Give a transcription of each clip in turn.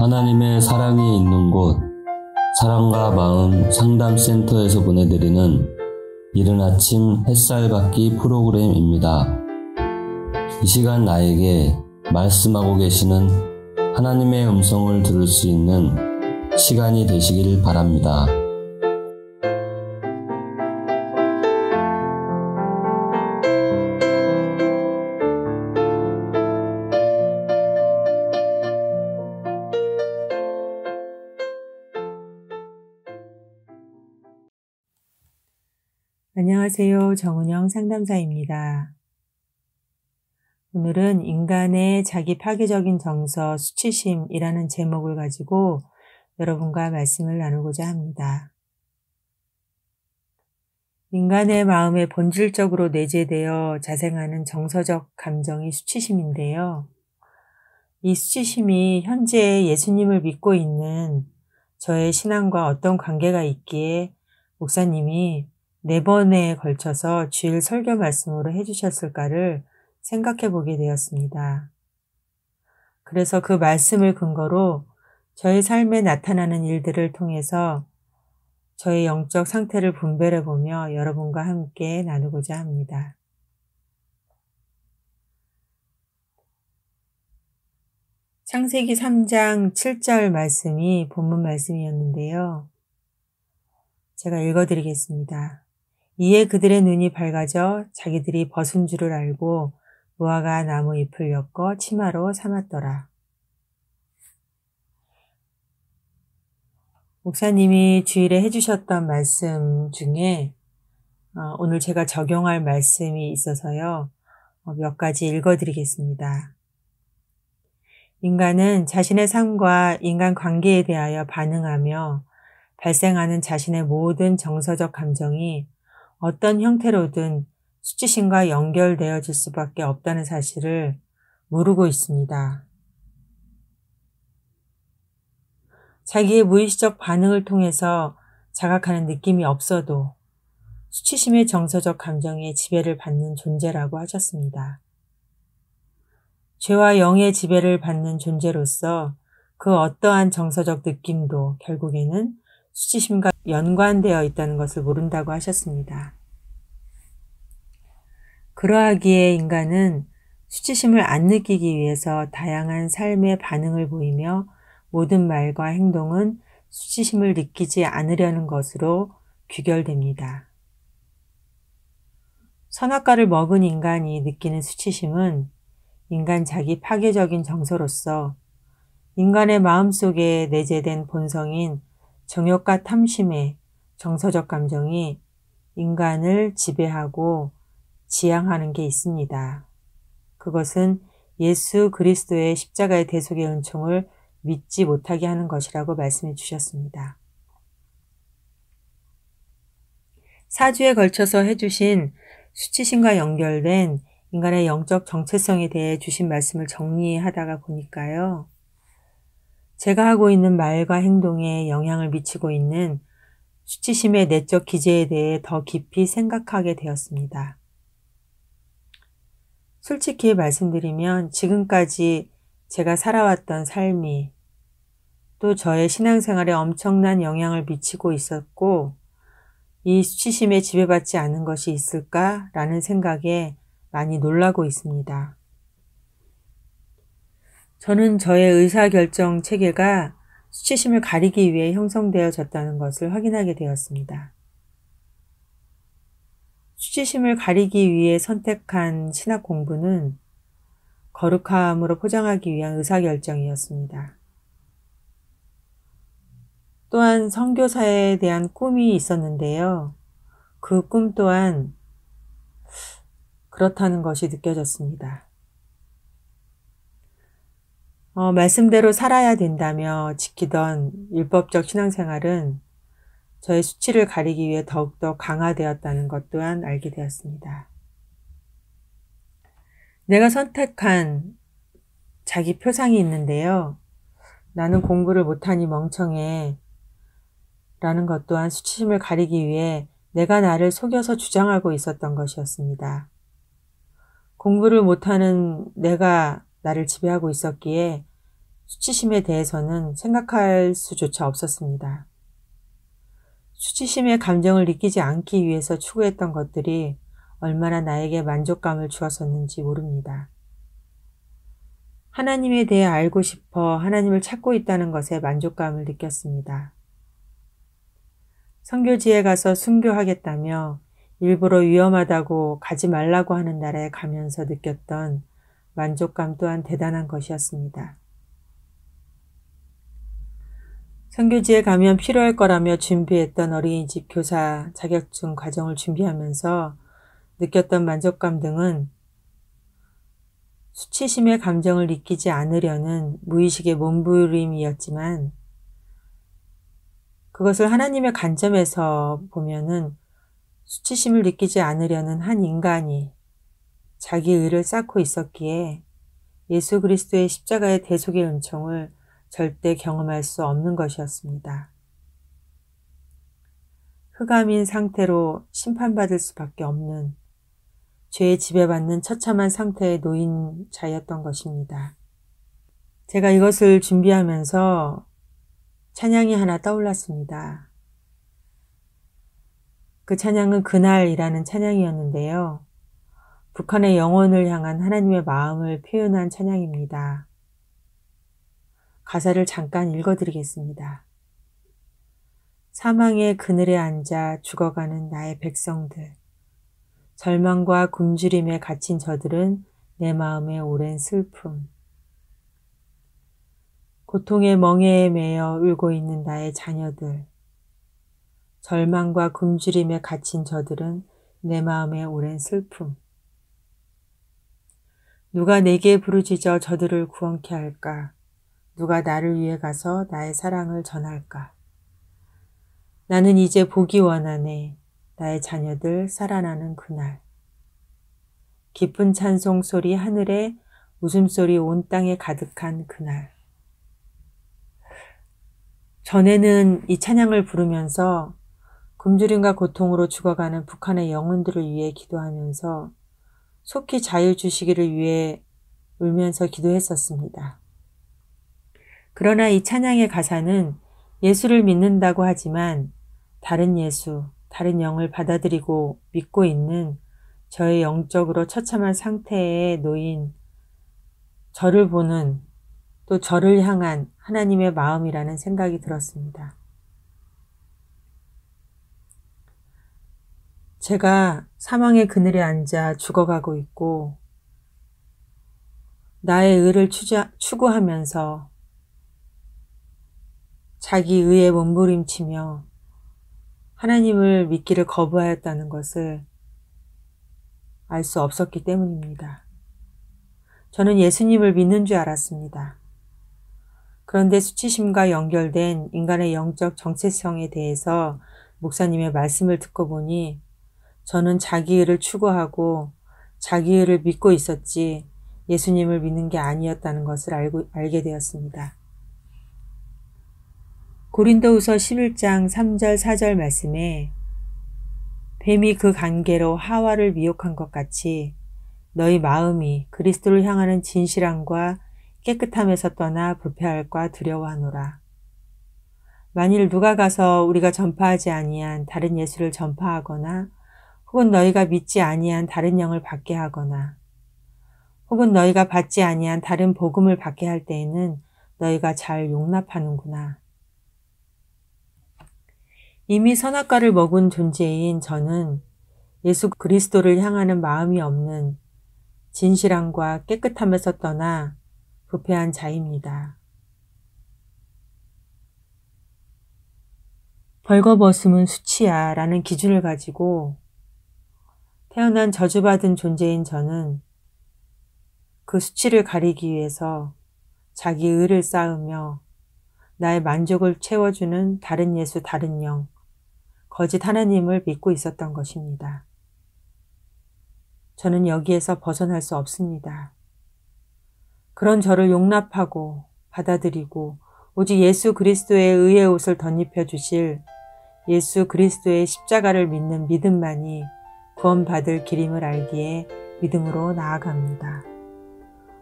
하나님의 사랑이 있는 곳, 사랑과 마음 상담센터에서 보내드리는 이른 아침 햇살 받기 프로그램입니다. 이 시간 나에게 말씀하고 계시는 하나님의 음성을 들을 수 있는 시간이 되시길 바랍니다. 안녕하세요. 정은영 상담사입니다. 오늘은 인간의 자기 파괴적인 정서 수치심이라는 제목을 가지고 여러분과 말씀을 나누고자 합니다. 인간의 마음에 본질적으로 내재되어 자생하는 정서적 감정이 수치심인데요. 이 수치심이 현재 예수님을 믿고 있는 저의 신앙과 어떤 관계가 있기에 목사님이 4번에 걸쳐서 주일 설교 말씀으로 해주셨을까를 생각해 보게 되었습니다. 그래서 그 말씀을 근거로 저의 삶에 나타나는 일들을 통해서 저의 영적 상태를 분별해 보며 여러분과 함께 나누고자 합니다. 창세기 3장 7절 말씀이 본문 말씀이었는데요. 제가 읽어드리겠습니다. 이에 그들의 눈이 밝아져 자기들이 벗은 줄을 알고 무화과 나무 잎을 엮어 치마로 삼았더라. 목사님이 주일에 해주셨던 말씀 중에 오늘 제가 적용할 말씀이 있어서요. 몇 가지 읽어드리겠습니다. 인간은 자신의 삶과 인간 관계에 대하여 반응하며 발생하는 자신의 모든 정서적 감정이 어떤 형태로든 수치심과 연결되어질 수밖에 없다는 사실을 모르고 있습니다. 자기의 무의식적 반응을 통해서 자각하는 느낌이 없어도 수치심의 정서적 감정에 지배를 받는 존재라고 하셨습니다. 죄와 영의 지배를 받는 존재로서 그 어떠한 정서적 느낌도 결국에는 수치심과 연관되어 있다는 것을 모른다고 하셨습니다. 그러하기에 인간은 수치심을 안 느끼기 위해서 다양한 삶의 반응을 보이며 모든 말과 행동은 수치심을 느끼지 않으려는 것으로 귀결됩니다. 선악과를 먹은 인간이 느끼는 수치심은 인간 자기 파괴적인 정서로서 인간의 마음속에 내재된 본성인 정욕과 탐심의 정서적 감정이 인간을 지배하고 지향하는 게 있습니다. 그것은 예수 그리스도의 십자가의 대속의 은총을 믿지 못하게 하는 것이라고 말씀해 주셨습니다. 4주에 걸쳐서 해주신 수치심과 연결된 인간의 영적 정체성에 대해 주신 말씀을 정리하다가 보니까요. 제가 하고 있는 말과 행동에 영향을 미치고 있는 수치심의 내적 기제에 대해 더 깊이 생각하게 되었습니다. 솔직히 말씀드리면 지금까지 제가 살아왔던 삶이 또 저의 신앙생활에 엄청난 영향을 미치고 있었고 이 수치심에 지배받지 않은 것이 있을까라는 생각에 많이 놀라고 있습니다. 저는 저의 의사결정 체계가 수치심을 가리기 위해 형성되어졌다는 것을 확인하게 되었습니다. 수치심을 가리기 위해 선택한 신학 공부는 거룩함으로 포장하기 위한 의사결정이었습니다. 또한 선교사에 대한 꿈이 있었는데요. 그 꿈 또한 그렇다는 것이 느껴졌습니다. 말씀대로 살아야 된다며 지키던 율법적 신앙생활은 저의 수치를 가리기 위해 더욱더 강화되었다는 것 또한 알게 되었습니다. 내가 선택한 자기 표상이 있는데요. 나는 공부를 못하니 멍청해 라는 것 또한 수치심을 가리기 위해 내가 나를 속여서 주장하고 있었던 것이었습니다. 공부를 못하는 내가 나를 지배하고 있었기에 수치심에 대해서는 생각할 수조차 없었습니다. 수치심의 감정을 느끼지 않기 위해서 추구했던 것들이 얼마나 나에게 만족감을 주었었는지 모릅니다. 하나님에 대해 알고 싶어 하나님을 찾고 있다는 것에 만족감을 느꼈습니다. 선교지에 가서 순교하겠다며 일부러 위험하다고 가지 말라고 하는 나라에 가면서 느꼈던 만족감 또한 대단한 것이었습니다. 선교지에 가면 필요할 거라며 준비했던 어린이집 교사 자격증 과정을 준비하면서 느꼈던 만족감 등은 수치심의 감정을 느끼지 않으려는 무의식의 몸부림이었지만 그것을 하나님의 관점에서 보면은 수치심을 느끼지 않으려는 한 인간이 자기 의를 쌓고 있었기에 예수 그리스도의 십자가의 대속의 은총을 절대 경험할 수 없는 것이었습니다. 흑암인 상태로 심판받을 수밖에 없는 죄에 지배받는 처참한 상태에 놓인 자였던 것입니다. 제가 이것을 준비하면서 찬양이 하나 떠올랐습니다. 그 찬양은 그날이라는 찬양이었는데요. 북한의 영혼을 향한 하나님의 마음을 표현한 찬양입니다. 가사를 잠깐 읽어드리겠습니다. 사망의 그늘에 앉아 죽어가는 나의 백성들, 절망과 굶주림에 갇힌 저들은 내 마음의 오랜 슬픔, 고통의 멍에에 매여 울고 있는 나의 자녀들, 절망과 굶주림에 갇힌 저들은 내 마음의 오랜 슬픔. 누가 내게 부르짖어 저들을 구원케 할까? 누가 나를 위해 가서 나의 사랑을 전할까? 나는 이제 보기 원하네. 나의 자녀들 살아나는 그날. 기쁜 찬송 소리 하늘에 웃음소리 온 땅에 가득한 그날. 전에는 이 찬양을 부르면서 굶주림과 고통으로 죽어가는 북한의 영혼들을 위해 기도하면서 속히 자유 주시기를 위해 울면서 기도했었습니다. 그러나 이 찬양의 가사는 예수를 믿는다고 하지만 다른 예수, 다른 영을 받아들이고 믿고 있는 저의 영적으로 처참한 상태에 놓인 저를 보는 또 저를 향한 하나님의 마음이라는 생각이 들었습니다. 제가 사망의 그늘에 앉아 죽어가고 있고 나의 의를 추구하면서 자기 의에 몸부림치며 하나님을 믿기를 거부하였다는 것을 알 수 없었기 때문입니다. 저는 예수님을 믿는 줄 알았습니다. 그런데 수치심과 연결된 인간의 영적 정체성에 대해서 목사님의 말씀을 듣고 보니 저는 자기 의를 추구하고 자기 의를 믿고 있었지 예수님을 믿는 게 아니었다는 것을 알게 되었습니다. 고린도후서 11장 3절 4절 말씀에 뱀이 그 관계로 하와를 미혹한 것 같이 너희 마음이 그리스도를 향하는 진실함과 깨끗함에서 떠나 부패할까 두려워하노라. 만일 누가 가서 우리가 전파하지 아니한 다른 예수를 전파하거나 혹은 너희가 믿지 아니한 다른 영을 받게 하거나 혹은 너희가 받지 아니한 다른 복음을 받게 할 때에는 너희가 잘 용납하는구나. 이미 선악과를 먹은 존재인 저는 예수 그리스도를 향하는 마음이 없는 진실함과 깨끗함에서 떠나 부패한 자입니다. 벌거벗음은 수치야 라는 기준을 가지고 태어난 저주받은 존재인 저는 그 수치를 가리기 위해서 자기 의를 쌓으며 나의 만족을 채워주는 다른 예수, 다른 영, 거짓 하나님을 믿고 있었던 것입니다. 저는 여기에서 벗어날 수 없습니다. 그런 저를 용납하고 받아들이고 오직 예수 그리스도의 의의 옷을 덧입혀 주실 예수 그리스도의 십자가를 믿는 믿음만이 구원받을 길임을 알기에 믿음으로 나아갑니다.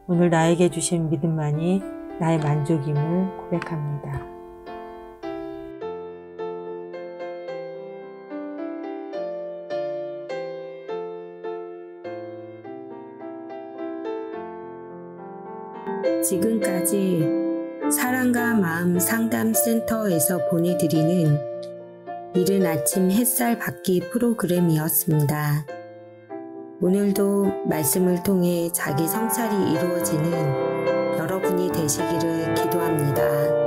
오늘 나에게 주신 믿음만이 나의 만족임을 고백합니다. 지금까지 사랑과 마음 상담센터에서 보내드리는 이른 아침 햇살 받기 프로그램이었습니다. 오늘도 말씀을 통해 자기 성찰이 이루어지는 여러분이 되시기를 기도합니다.